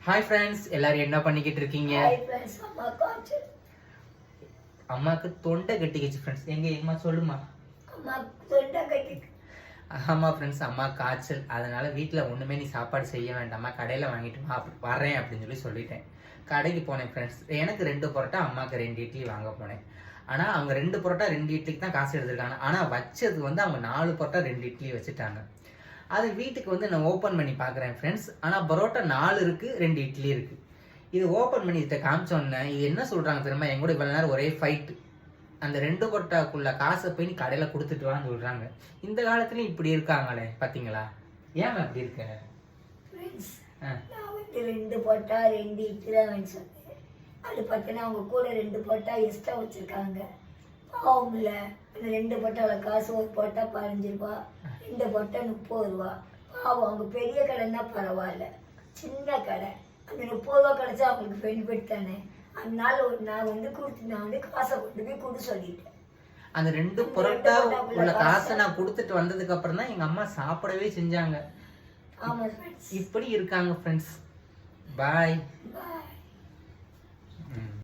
Hi friends, எல்லாரும் என்ன பண்ணிக்கிட்டு இருக்கீங்க? அம்மாக்கு தொண்டை கட்டிக்கிச்சு ஃப்ரெண்ட்ஸ். எங்கம்மா சொல்லுமா? ஆமா ஃப்ரெண்ட்ஸ், அம்மா காய்ச்சல். அதனால வீட்டில் ஒன்றுமே நீ சாப்பாடு செய்ய வேண்டாமா, கடையில் வாங்கிட்டு வரேன் அப்படின்னு சொல்லிட்டேன். கடைக்கு போனேன் ஃப்ரெண்ட்ஸ். எனக்கு 2 பரோட்டா, அம்மாவுக்கு 2 இட்லி வாங்க போனேன். ஆனால் அவங்க 2 பரோட்டா 2 இட்லிக்கு தான் காசு எடுத்துருக்காங்க. ஆனால் வச்சது அவங்க 4 பரோட்டா 2 இட்லி வச்சுட்டாங்க. அது வீட்டுக்கு நான் ஓப்பன் பண்ணி பார்க்குறேன் ஃப்ரெண்ட்ஸ். ஆனால் பரோட்டா 4 இருக்குது, 2 இட்லி இருக்குது. இது ஓப்பன் பண்ணி இதை காமிச்சோன்னே இது என்ன சொல்கிறாங்க தெரியுமா? என் கூட இவ்வளோ நேரம் ஒரே ஃபைட்டு. அந்த 2 பரோட்டாக்குள்ள காசை போய் நீ கடையில் கொடுத்துட்டு வான்னு சொல்கிறாங்க. இந்த காலத்துலேயும் இப்படி இருக்காங்களே, பார்த்தீங்களா? ஏன் இப்படி இருக்க? நான் 2 பரோட்டா 2 இட்லி தான் சொன்னேன். அது பார்த்தீங்கன்னா அவங்க கூட 2 பரோட்டா எக்ஸ்ட்ரா வச்சுருக்காங்க. பாவம்ல, அந்த 2 பரோட்டாவில் காசு, ஒரு பரோட்டா 15 ரூபா, 2 பரோட்டா 30 ரூபா. பாவம், அவங்க பெரிய கடைன்னா பரவாயில்ல, சின்ன கடை. அந்த 30 ரூபா கிடைச்சா அவங்களுக்கு பெனிஃபிட் தானே. அதனால நான் காசை கொண்டு போய் கொடு சொல்லிட்டேன். அந்த 2 பரோட்டா உள்ள காசை நான் கொடுத்துட்டு வந்ததுக்கு அப்புறம் தான் எங்க அம்மா சாப்பிடவே செஞ்சாங்க. ஆமா, இப்படி இருக்காங்க ஃப்ரெண்ட்ஸ். பாய்.